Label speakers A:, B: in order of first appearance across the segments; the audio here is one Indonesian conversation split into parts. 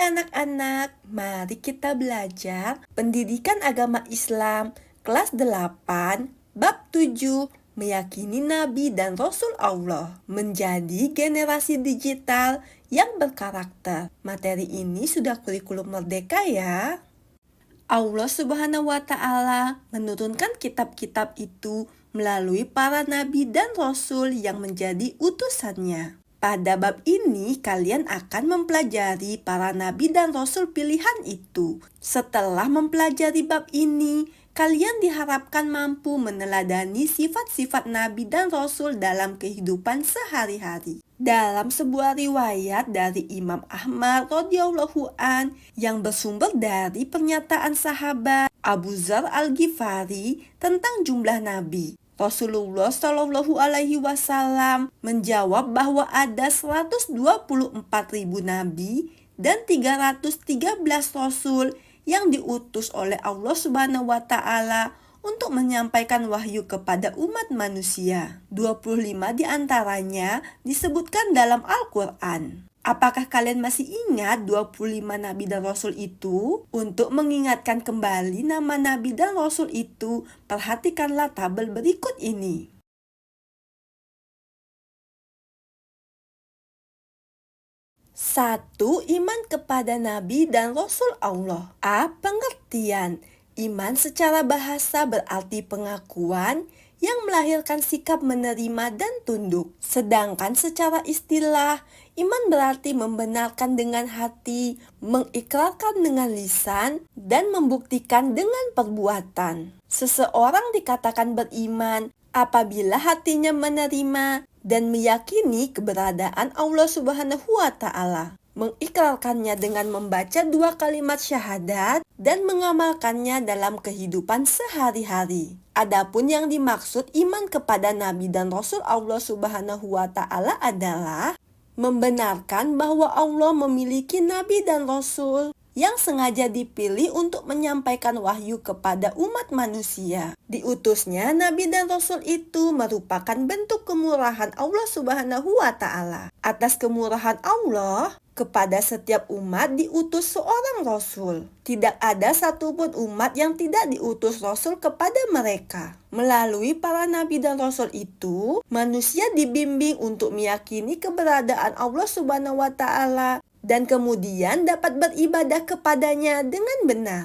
A: anak-anak, mari kita belajar Pendidikan Agama Islam kelas 8, bab 7, meyakini Nabi dan Rasul Allah, menjadi generasi digital yang berkarakter. Materi ini sudah kurikulum merdeka ya. Allah Subhanahu wa Ta'ala menurunkan kitab-kitab itu melalui para nabi dan rasul yang menjadi utusannya. Pada bab ini kalian akan mempelajari para nabi dan rasul pilihan itu. Setelah mempelajari bab ini, kalian diharapkan mampu meneladani sifat-sifat nabi dan rasul dalam kehidupan sehari-hari. Dalam sebuah riwayat dari Imam Ahmad radhiyallahu an yang bersumber dari pernyataan sahabat Abu Dzar Al-Ghifari tentang jumlah nabi, Rasulullah Shallallahu Alaihi Wasallam menjawab bahwa ada 124.000 nabi dan 313 rasul yang diutus oleh Allah Subhanahu wa Ta'ala untuk menyampaikan wahyu kepada umat manusia. 25 diantaranya disebutkan dalam Al-Quran. Apakah kalian masih ingat 25 nabi dan rasul itu? Untuk mengingatkan kembali nama nabi dan rasul itu, perhatikanlah tabel berikut ini. 1. Iman kepada Nabi dan Rasul Allah. A. Pengertian. Iman secara bahasa berarti pengakuan yang melahirkan sikap menerima dan tunduk. Sedangkan secara istilah, iman berarti membenarkan dengan hati, mengikrarkan dengan lisan, dan membuktikan dengan perbuatan. Seseorang dikatakan beriman apabila hatinya menerima dan meyakini keberadaan Allah Subhanahu wa Ta'ala, mengikrarkannya dengan membaca 2 kalimat syahadat dan mengamalkannya dalam kehidupan sehari-hari. Adapun yang dimaksud iman kepada Nabi dan Rasul Allah Subhanahu wa Ta'ala adalah membenarkan bahwa Allah memiliki Nabi dan Rasul yang sengaja dipilih untuk menyampaikan wahyu kepada umat manusia. Diutusnya Nabi dan Rasul itu merupakan bentuk kemurahan Allah Subhanahu wa Ta'ala. Atas kemurahan Allah, kepada setiap umat diutus seorang Rasul. Tidak ada satupun umat yang tidak diutus Rasul kepada mereka. Melalui para nabi dan Rasul itu, manusia dibimbing untuk meyakini keberadaan Allah Subhanahu wa Ta'ala dan kemudian dapat beribadah kepadanya dengan benar.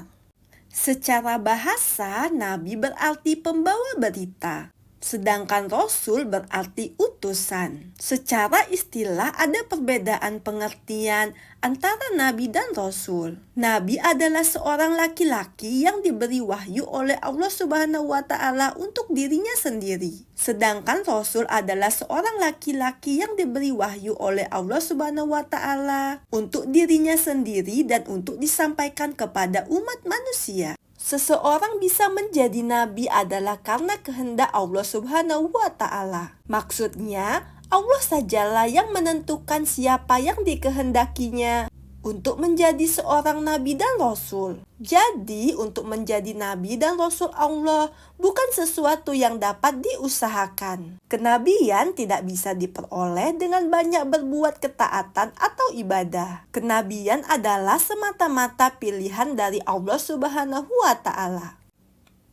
A: Secara bahasa, nabi berarti pembawa berita, sedangkan rasul berarti utusan. Secara istilah ada perbedaan pengertian antara nabi dan rasul. Nabi adalah seorang laki-laki yang diberi wahyu oleh Allah Subhanahu wa Ta'ala untuk dirinya sendiri. Sedangkan rasul adalah seorang laki-laki yang diberi wahyu oleh Allah Subhanahu wa Ta'ala untuk dirinya sendiri dan untuk disampaikan kepada umat manusia. Seseorang bisa menjadi nabi adalah karena kehendak Allah Subhanahu wa Ta'ala. Maksudnya, Allah sajalah yang menentukan siapa yang dikehendakinya untuk menjadi seorang nabi dan rasul. Jadi, untuk menjadi nabi dan rasul Allah bukan sesuatu yang dapat diusahakan. Kenabian tidak bisa diperoleh dengan banyak berbuat ketaatan atau ibadah. Kenabian adalah semata-mata pilihan dari Allah Subhanahu wa Ta'ala.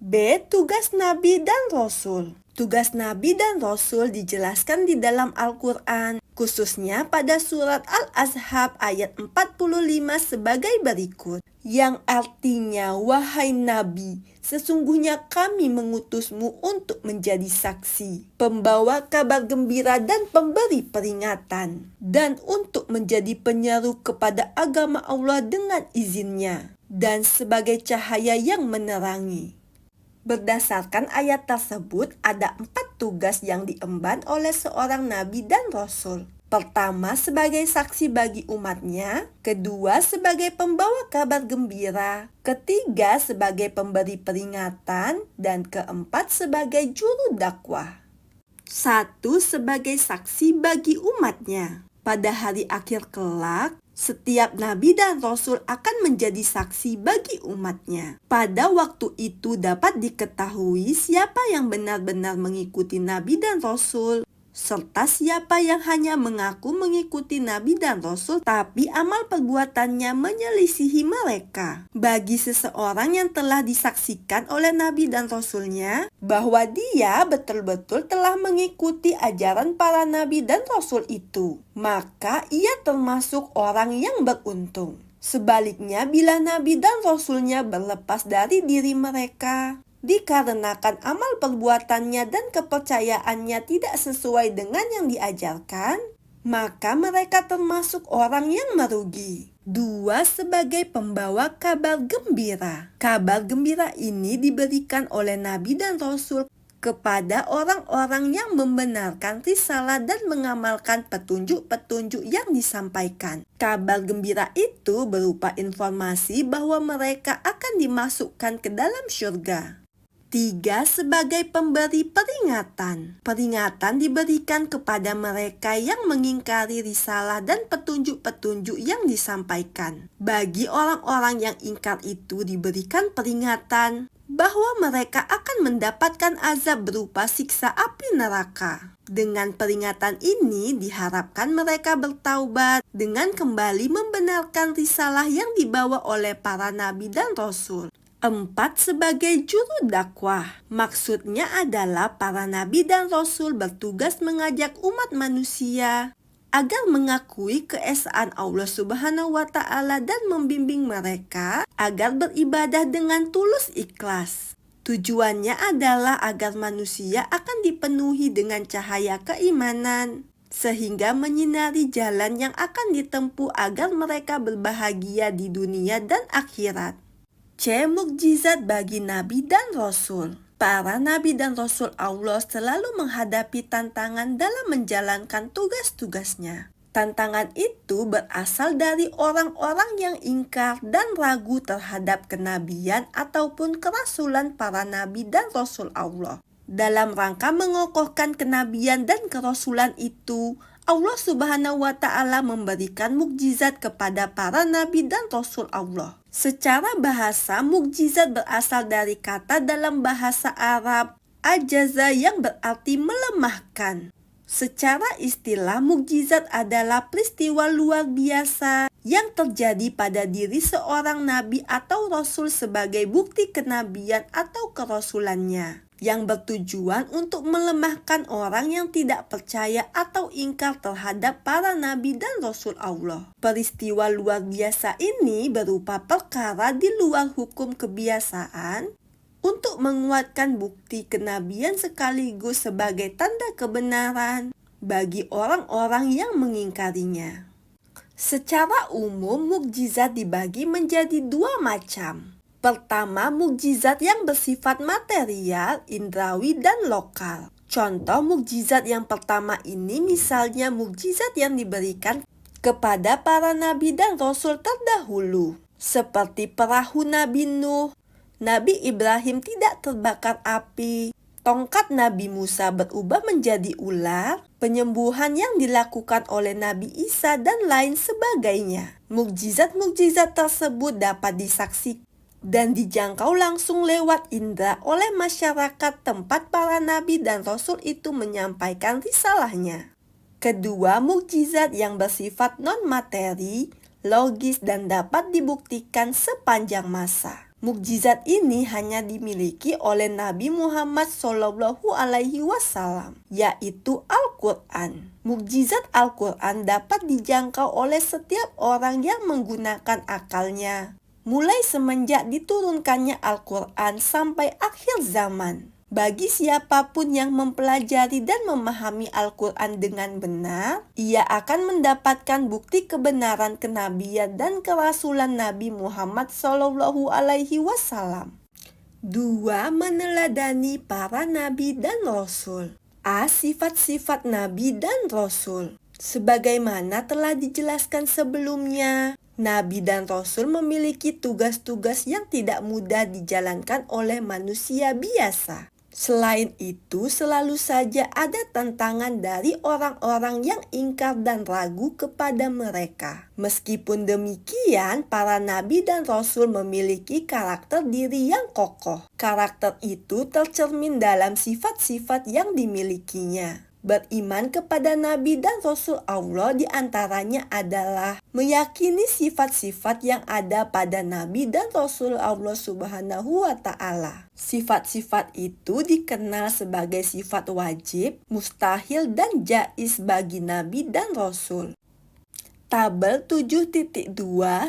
A: B. Tugas nabi dan rasul. Tugas nabi dan rasul dijelaskan di dalam Al-Quran, khususnya pada surat Al-Ahzab ayat 45 sebagai berikut, yang artinya, wahai Nabi, sesungguhnya kami mengutusmu untuk menjadi saksi, pembawa kabar gembira dan pemberi peringatan, dan untuk menjadi penyeru kepada agama Allah dengan izinnya, dan sebagai cahaya yang menerangi. Berdasarkan ayat tersebut, ada 4 tugas yang diemban oleh seorang nabi dan rasul. Pertama, sebagai saksi bagi umatnya. Kedua, sebagai pembawa kabar gembira. Ketiga, sebagai pemberi peringatan. Dan keempat, sebagai juru dakwah. 1. Sebagai saksi bagi umatnya. Pada hari akhir kelak, setiap nabi dan rasul akan menjadi saksi bagi umatnya. Pada waktu itu dapat diketahui siapa yang benar-benar mengikuti nabi dan rasul serta siapa yang hanya mengaku mengikuti nabi dan rasul tapi amal perbuatannya menyelisihi mereka. Bagi seseorang yang telah disaksikan oleh nabi dan rasulnya bahwa dia betul-betul telah mengikuti ajaran para nabi dan rasul itu, maka ia termasuk orang yang beruntung. Sebaliknya, bila nabi dan rasulnya berlepas dari diri mereka, dikarenakan amal perbuatannya dan kepercayaannya tidak sesuai dengan yang diajarkan, maka mereka termasuk orang yang merugi. 2. Sebagai pembawa kabar gembira. Kabar gembira ini diberikan oleh nabi dan rasul kepada orang-orang yang membenarkan risalah dan mengamalkan petunjuk-petunjuk yang disampaikan. Kabar gembira itu berupa informasi bahwa mereka akan dimasukkan ke dalam syurga. 3. Sebagai pemberi peringatan. Peringatan diberikan kepada mereka yang mengingkari risalah dan petunjuk-petunjuk yang disampaikan. Bagi orang-orang yang ingkar itu diberikan peringatan bahwa mereka akan mendapatkan azab berupa siksa api neraka. Dengan peringatan ini diharapkan mereka bertaubat dengan kembali membenarkan risalah yang dibawa oleh para nabi dan rasul. 4. Sebagai juru dakwah. Maksudnya adalah para nabi dan rasul bertugas mengajak umat manusia agar mengakui keesaan Allah Subhanahu wa Ta'ala dan membimbing mereka agar beribadah dengan tulus ikhlas. Tujuannya adalah agar manusia akan dipenuhi dengan cahaya keimanan, sehingga menyinari jalan yang akan ditempuh agar mereka berbahagia di dunia dan akhirat. C. Mukjizat bagi nabi dan rasul. Para nabi dan rasul Allah selalu menghadapi tantangan dalam menjalankan tugas-tugasnya. Tantangan itu berasal dari orang-orang yang ingkar dan ragu terhadap kenabian ataupun kerasulan para nabi dan rasul Allah. Dalam rangka mengokohkan kenabian dan kerasulan itu, Allah Subhanahu wa Ta'ala memberikan mukjizat kepada para nabi dan rasul Allah. Secara bahasa, mukjizat berasal dari kata dalam bahasa Arab ajaza yang berarti melemahkan. Secara istilah, mukjizat adalah peristiwa luar biasa yang terjadi pada diri seorang nabi atau rasul sebagai bukti kenabian atau kerasulannya, yang bertujuan untuk melemahkan orang yang tidak percaya atau ingkar terhadap para nabi dan rasul Allah. Peristiwa luar biasa ini berupa perkara di luar hukum kebiasaan untuk menguatkan bukti kenabian sekaligus sebagai tanda kebenaran bagi orang-orang yang mengingkarinya. Secara umum, mukjizat dibagi menjadi 2 macam. Pertama, mukjizat yang bersifat material, indrawi, dan lokal. Contoh mukjizat yang pertama ini misalnya mukjizat yang diberikan kepada para nabi dan rasul terdahulu, seperti perahu Nabi Nuh, Nabi Ibrahim tidak terbakar api, tongkat Nabi Musa berubah menjadi ular, penyembuhan yang dilakukan oleh Nabi Isa, dan lain sebagainya. Mukjizat-mukjizat tersebut dapat disaksikan dan dijangkau langsung lewat indera oleh masyarakat tempat para nabi dan rasul itu menyampaikan risalahnya. Kedua, mukjizat yang bersifat non-materi, logis, dan dapat dibuktikan sepanjang masa. Mukjizat ini hanya dimiliki oleh Nabi Muhammad SAW, yaitu Al-Quran. Mukjizat Al-Quran dapat dijangkau oleh setiap orang yang menggunakan akalnya, mulai semenjak diturunkannya Al-Quran sampai akhir zaman. Bagi siapapun yang mempelajari dan memahami Al-Quran dengan benar, ia akan mendapatkan bukti kebenaran kenabian dan kerasulan Nabi Muhammad SAW. 2. Meneladani para nabi dan rasul. A. Sifat-sifat nabi dan rasul. Sebagaimana telah dijelaskan sebelumnya, nabi dan rasul memiliki tugas-tugas yang tidak mudah dijalankan oleh manusia biasa. Selain itu, selalu saja ada tantangan dari orang-orang yang ingkar dan ragu kepada mereka. Meskipun demikian, para nabi dan rasul memiliki karakter diri yang kokoh. Karakter itu tercermin dalam sifat-sifat yang dimilikinya. Beriman kepada Nabi dan Rasul Allah diantaranya adalah meyakini sifat-sifat yang ada pada Nabi dan Rasul Allah Subhanahu wa Ta'ala. Sifat-sifat itu dikenal sebagai sifat wajib, mustahil, dan jaiz bagi Nabi dan Rasul. Tabel 7.2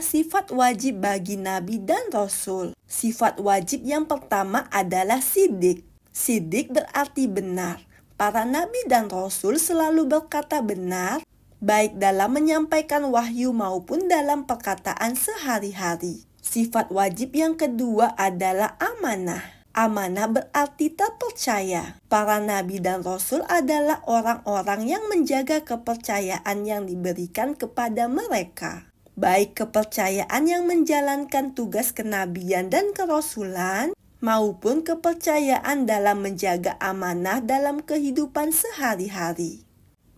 A: sifat wajib bagi Nabi dan Rasul. Sifat wajib yang pertama adalah sidik. Sidik berarti benar. Para nabi dan rasul selalu berkata benar, baik dalam menyampaikan wahyu maupun dalam perkataan sehari-hari. Sifat wajib yang kedua adalah amanah. Amanah berarti terpercaya. Para nabi dan rasul adalah orang-orang yang menjaga kepercayaan yang diberikan kepada mereka. Baik kepercayaan yang menjalankan tugas kenabian dan kerasulan, maupun kepercayaan dalam menjaga amanah dalam kehidupan sehari-hari.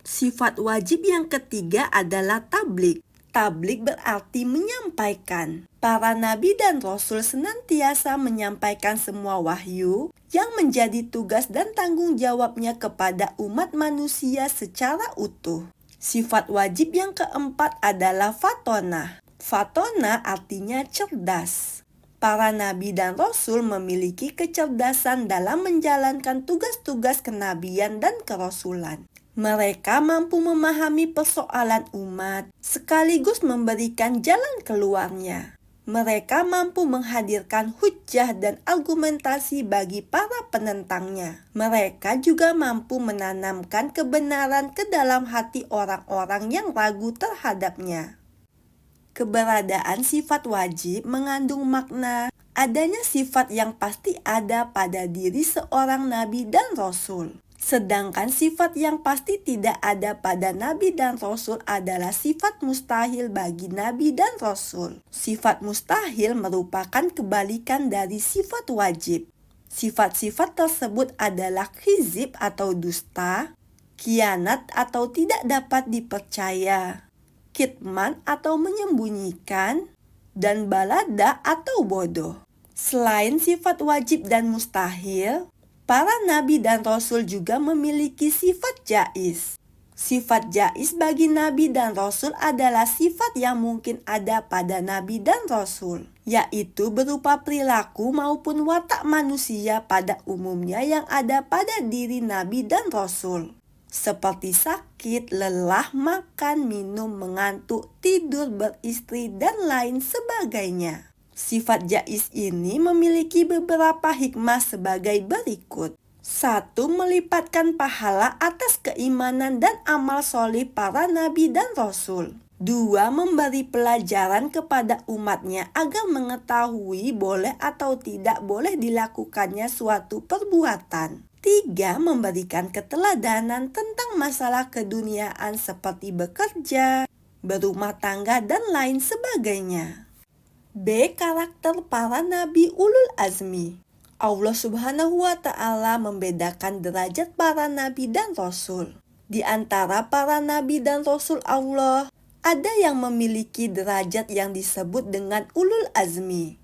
A: Sifat wajib yang ketiga adalah tabligh. Tabligh berarti menyampaikan. Para nabi dan rasul senantiasa menyampaikan semua wahyu yang menjadi tugas dan tanggung jawabnya kepada umat manusia secara utuh. Sifat wajib yang keempat adalah fatonah. Fatonah artinya cerdas. Para nabi dan rasul memiliki kecerdasan dalam menjalankan tugas-tugas kenabian dan kerasulan. Mereka mampu memahami persoalan umat, sekaligus memberikan jalan keluarnya. Mereka mampu menghadirkan hujjah dan argumentasi bagi para penentangnya. Mereka juga mampu menanamkan kebenaran ke dalam hati orang-orang yang ragu terhadapnya. Keberadaan sifat wajib mengandung makna adanya sifat yang pasti ada pada diri seorang nabi dan rasul. Sedangkan sifat yang pasti tidak ada pada nabi dan rasul adalah sifat mustahil bagi nabi dan rasul. Sifat mustahil merupakan kebalikan dari sifat wajib. Sifat-sifat tersebut adalah khizib atau dusta, khianat atau tidak dapat dipercaya, kitman atau menyembunyikan, dan balada atau bodoh. Selain sifat wajib dan mustahil, para nabi dan rasul juga memiliki sifat jaiz. Sifat jaiz bagi nabi dan rasul adalah sifat yang mungkin ada pada nabi dan rasul, yaitu berupa perilaku maupun watak manusia pada umumnya yang ada pada diri nabi dan rasul. Seperti sakit, lelah, makan, minum, mengantuk, tidur, beristri, dan lain sebagainya. Sifat jaiz ini memiliki beberapa hikmah sebagai berikut. 1. Melipatkan pahala atas keimanan dan amal soleh para nabi dan rasul. 2. Memberi pelajaran kepada umatnya agar mengetahui boleh atau tidak boleh dilakukannya suatu perbuatan. 3. Memberikan keteladanan tentang masalah keduniaan seperti bekerja, berumah tangga, dan lain sebagainya. B. Karakter para nabi ulul azmi. Allah Subhanahu wa Ta'ala membedakan derajat para nabi dan rasul. Di antara para nabi dan rasul Allah, ada yang memiliki derajat yang disebut dengan ulul azmi.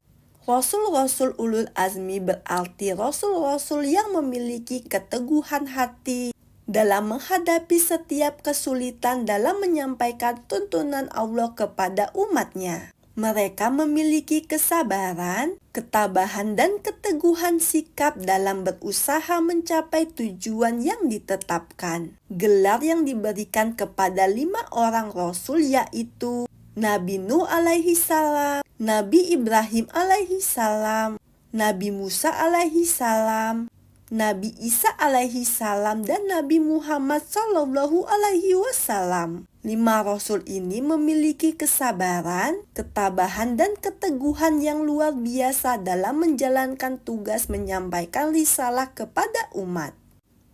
A: Rasul-rasul ulul azmi berarti rasul-rasul yang memiliki keteguhan hati dalam menghadapi setiap kesulitan dalam menyampaikan tuntunan Allah kepada umatnya. Mereka memiliki kesabaran, ketabahan, dan keteguhan sikap dalam berusaha mencapai tujuan yang ditetapkan. Gelar yang diberikan kepada 5 orang rasul yaitu Nabi Nuh alaihi salam, Nabi Ibrahim alaihi salam, Nabi Musa alaihi salam, Nabi Isa alaihi salam, dan Nabi Muhammad sallallahu alaihi wasallam. 5 rasul ini memiliki kesabaran, ketabahan, dan keteguhan yang luar biasa dalam menjalankan tugas menyampaikan risalah kepada umat.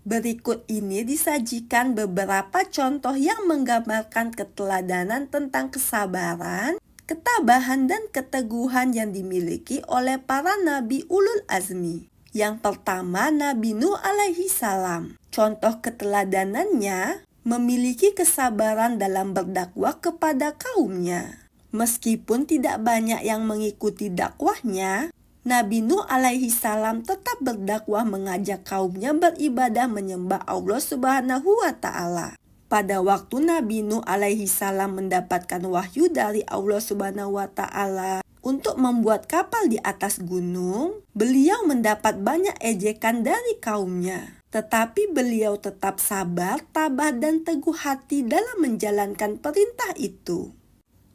A: Berikut ini disajikan beberapa contoh yang menggambarkan keteladanan tentang kesabaran, ketabahan, dan keteguhan yang dimiliki oleh para nabi ulul azmi. Yang pertama, Nabi Nuh alaihi salam. Contoh keteladanannya, memiliki kesabaran dalam berdakwah kepada kaumnya. Meskipun tidak banyak yang mengikuti dakwahnya, Nabi Nuh alaihi salam tetap berdakwah mengajak kaumnya beribadah menyembah Allah Subhanahu wa Ta'ala. Pada waktu Nabi Nuh alaihi salam mendapatkan wahyu dari Allah Subhanahu wa Ta'ala untuk membuat kapal di atas gunung, beliau mendapat banyak ejekan dari kaumnya. Tetapi beliau tetap sabar, tabah, dan teguh hati dalam menjalankan perintah itu.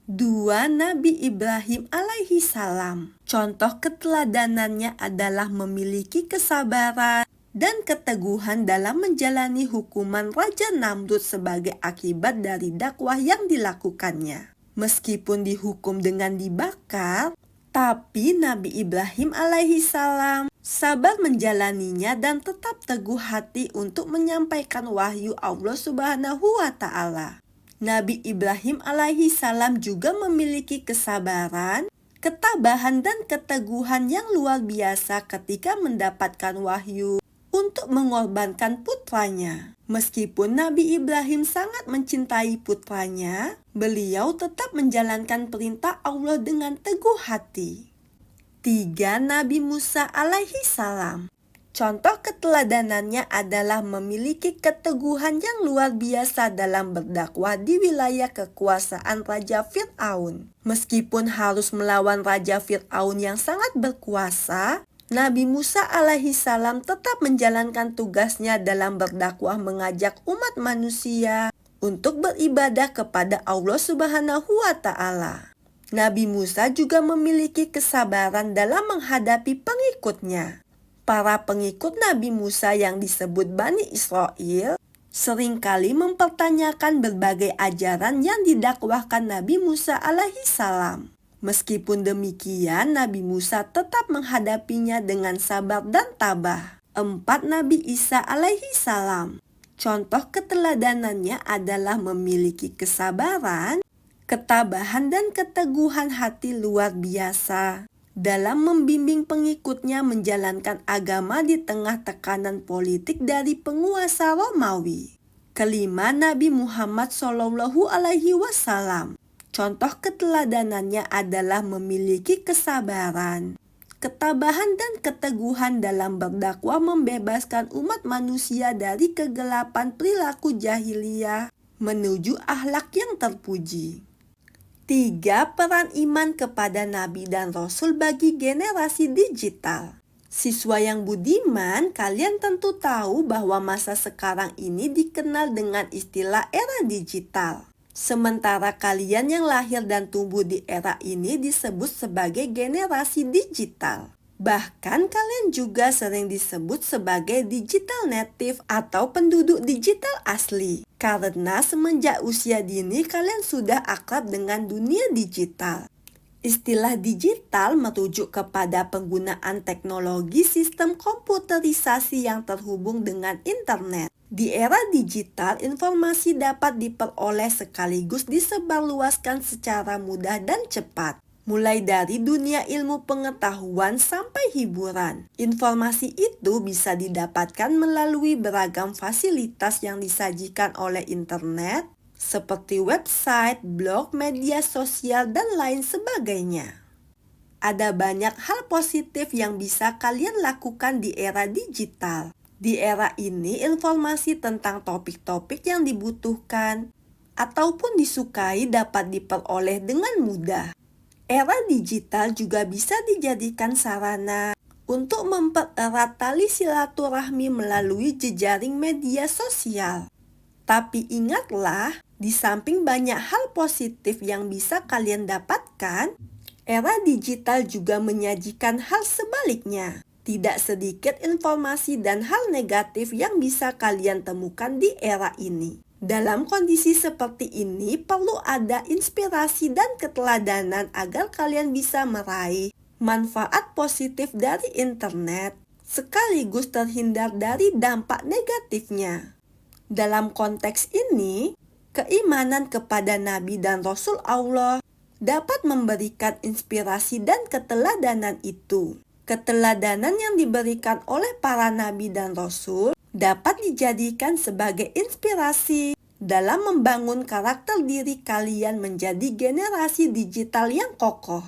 A: 2. Nabi Ibrahim alaihi salam. Contoh keteladanannya adalah memiliki kesabaran dan keteguhan dalam menjalani hukuman Raja Namrud sebagai akibat dari dakwah yang dilakukannya. Meskipun dihukum dengan dibakar, tapi Nabi Ibrahim alaihi salam sabar menjalaninya dan tetap teguh hati untuk menyampaikan wahyu Allah Subhanahu wa Ta'ala. Nabi Ibrahim alaihi salam juga memiliki kesabaran, ketabahan, dan keteguhan yang luar biasa ketika mendapatkan wahyu untuk mengorbankan putranya. Meskipun Nabi Ibrahim sangat mencintai putranya, beliau tetap menjalankan perintah Allah dengan teguh hati. 3. Nabi Musa alaihi salam. Contoh keteladanannya adalah memiliki keteguhan yang luar biasa dalam berdakwah di wilayah kekuasaan Raja Fir'aun. Meskipun harus melawan Raja Fir'aun yang sangat berkuasa, Nabi Musa alaihi salam tetap menjalankan tugasnya dalam berdakwah mengajak umat manusia untuk beribadah kepada Allah Subhanahu wa Ta'ala. Nabi Musa juga memiliki kesabaran dalam menghadapi pengikutnya. Para pengikut Nabi Musa yang disebut Bani Israel seringkali mempertanyakan berbagai ajaran yang didakwahkan Nabi Musa alaihi salam. Meskipun demikian, Nabi Musa tetap menghadapinya dengan sabar dan tabah. 4. Nabi Isa alaihi salam. Contoh keteladanannya adalah memiliki kesabaran, ketabahan, dan keteguhan hati luar biasa dalam membimbing pengikutnya menjalankan agama di tengah tekanan politik dari penguasa Romawi. 5. Nabi Muhammad Shallallahu Alaihi Wasallam. Contoh keteladanannya adalah memiliki kesabaran, ketabahan, dan keteguhan dalam berdakwah membebaskan umat manusia dari kegelapan perilaku jahiliyah menuju akhlak yang terpuji. 3. Peran iman kepada Nabi dan Rasul bagi generasi digital. Siswa yang budiman, kalian tentu tahu bahwa masa sekarang ini dikenal dengan istilah era digital. Sementara kalian yang lahir dan tumbuh di era ini disebut sebagai generasi digital. Bahkan kalian juga sering disebut sebagai digital native atau penduduk digital asli. Karena semenjak usia dini kalian sudah akrab dengan dunia digital. Istilah digital merujuk kepada penggunaan teknologi sistem komputerisasi yang terhubung dengan internet. Di era digital, informasi dapat diperoleh sekaligus disebarluaskan secara mudah dan cepat. Mulai dari dunia ilmu pengetahuan sampai hiburan. Informasi itu bisa didapatkan melalui beragam fasilitas yang disajikan oleh internet, seperti website, blog, media sosial, dan lain sebagainya. Ada banyak hal positif yang bisa kalian lakukan di era digital. Di era ini, informasi tentang topik-topik yang dibutuhkan ataupun disukai dapat diperoleh dengan mudah. Era digital juga bisa dijadikan sarana untuk mempererat tali silaturahmi melalui jejaring media sosial. Tapi ingatlah, di samping banyak hal positif yang bisa kalian dapatkan, era digital juga menyajikan hal sebaliknya. Tidak sedikit informasi dan hal negatif yang bisa kalian temukan di era ini. Dalam kondisi seperti ini, perlu ada inspirasi dan keteladanan agar kalian bisa meraih manfaat positif dari internet, sekaligus terhindar dari dampak negatifnya. Dalam konteks ini, keimanan kepada Nabi dan Rasul Allah dapat memberikan inspirasi dan keteladanan itu. Keteladanan yang diberikan oleh para Nabi dan Rasul dapat dijadikan sebagai inspirasi dalam membangun karakter diri kalian menjadi generasi digital yang kokoh.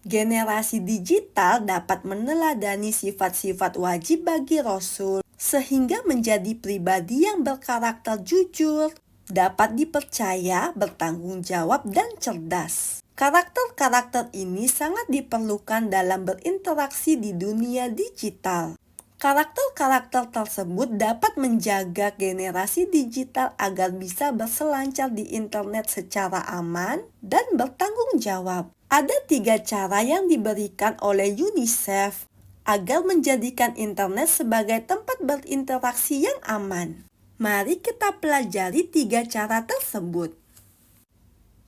A: Generasi digital dapat meneladani sifat-sifat wajib bagi Rasul, sehingga menjadi pribadi yang berkarakter jujur, dapat dipercaya, bertanggung jawab, dan cerdas. Karakter-karakter ini sangat diperlukan dalam berinteraksi di dunia digital. Karakter-karakter tersebut dapat menjaga generasi digital agar bisa berselancar di internet secara aman dan bertanggung jawab. Ada 3 cara yang diberikan oleh UNICEF agar menjadikan internet sebagai tempat berinteraksi yang aman. Mari kita pelajari 3 cara tersebut.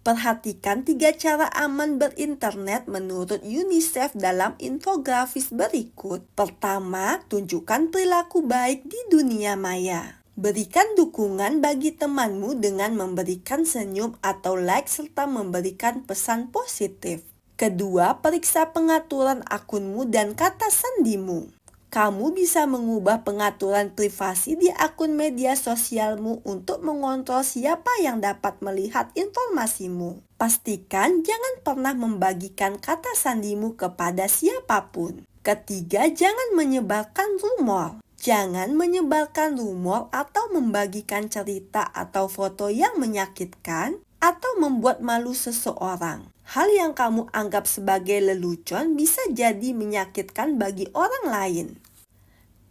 A: Perhatikan 3 cara aman berinternet menurut UNICEF dalam infografis berikut. Pertama, tunjukkan perilaku baik di dunia maya. Berikan dukungan bagi temanmu dengan memberikan senyum atau like serta memberikan pesan positif. Kedua, periksa pengaturan akunmu dan kata sandimu. Kamu bisa mengubah pengaturan privasi di akun media sosialmu untuk mengontrol siapa yang dapat melihat informasimu. Pastikan jangan pernah membagikan kata sandimu kepada siapapun. Ketiga, jangan menyebarkan rumor. Jangan menyebarkan rumor atau membagikan cerita atau foto yang menyakitkan atau membuat malu seseorang. Hal yang kamu anggap sebagai lelucon bisa jadi menyakitkan bagi orang lain.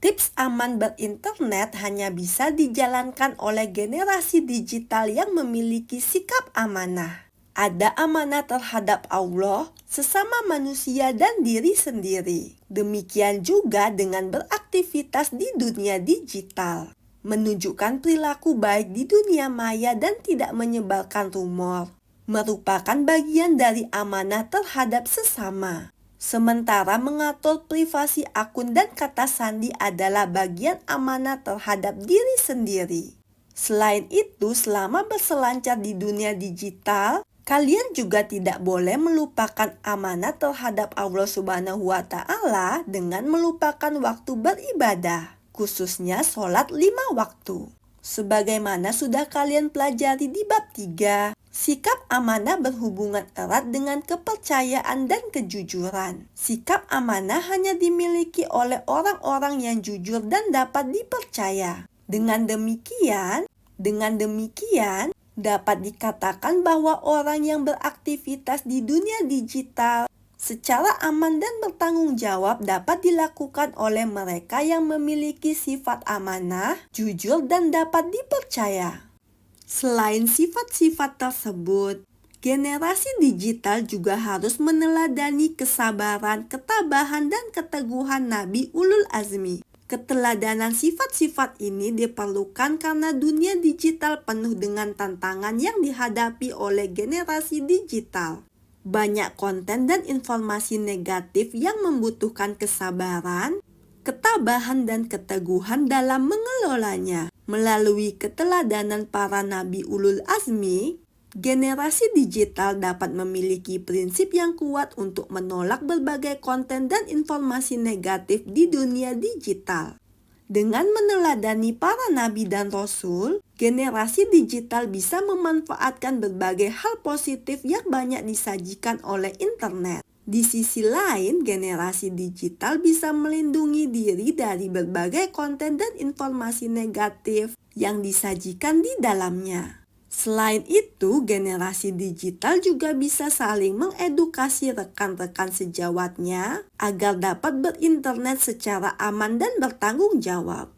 A: Tips aman berinternet hanya bisa dijalankan oleh generasi digital yang memiliki sikap amanah. Ada amanah terhadap Allah, sesama manusia, dan diri sendiri. Demikian juga dengan beraktivitas di dunia digital. Menunjukkan perilaku baik di dunia maya dan tidak menyebarkan rumor merupakan bagian dari amanah terhadap sesama. Sementara mengatur privasi akun dan kata sandi adalah bagian amanah terhadap diri sendiri. Selain itu, selama berselancar di dunia digital, kalian juga tidak boleh melupakan amanah terhadap Allah Subhanahu wa Ta'ala dengan melupakan waktu beribadah, khususnya sholat 5 waktu. Sebagaimana sudah kalian pelajari di bab 3, sikap amanah berhubungan erat dengan kepercayaan dan kejujuran. Sikap amanah hanya dimiliki oleh orang-orang yang jujur dan dapat dipercaya. Dengan demikian, dapat dikatakan bahwa orang yang beraktivitas di dunia digital secara aman dan bertanggung jawab dapat dilakukan oleh mereka yang memiliki sifat amanah, jujur, dan dapat dipercaya. Selain sifat-sifat tersebut, generasi digital juga harus meneladani kesabaran, ketabahan, dan keteguhan Nabi Ulul Azmi. Keteladanan sifat-sifat ini diperlukan karena dunia digital penuh dengan tantangan yang dihadapi oleh generasi digital. Banyak konten dan informasi negatif yang membutuhkan kesabaran, ketabahan, dan keteguhan dalam mengelolanya. Melalui keteladanan para nabi ulul azmi, generasi digital dapat memiliki prinsip yang kuat untuk menolak berbagai konten dan informasi negatif di dunia digital. Dengan meneladani para nabi dan rasul, generasi digital bisa memanfaatkan berbagai hal positif yang banyak disajikan oleh internet. Di sisi lain, generasi digital bisa melindungi diri dari berbagai konten dan informasi negatif yang disajikan di dalamnya. Selain itu, generasi digital juga bisa saling mengedukasi rekan-rekan sejawatnya agar dapat berinternet secara aman dan bertanggung jawab.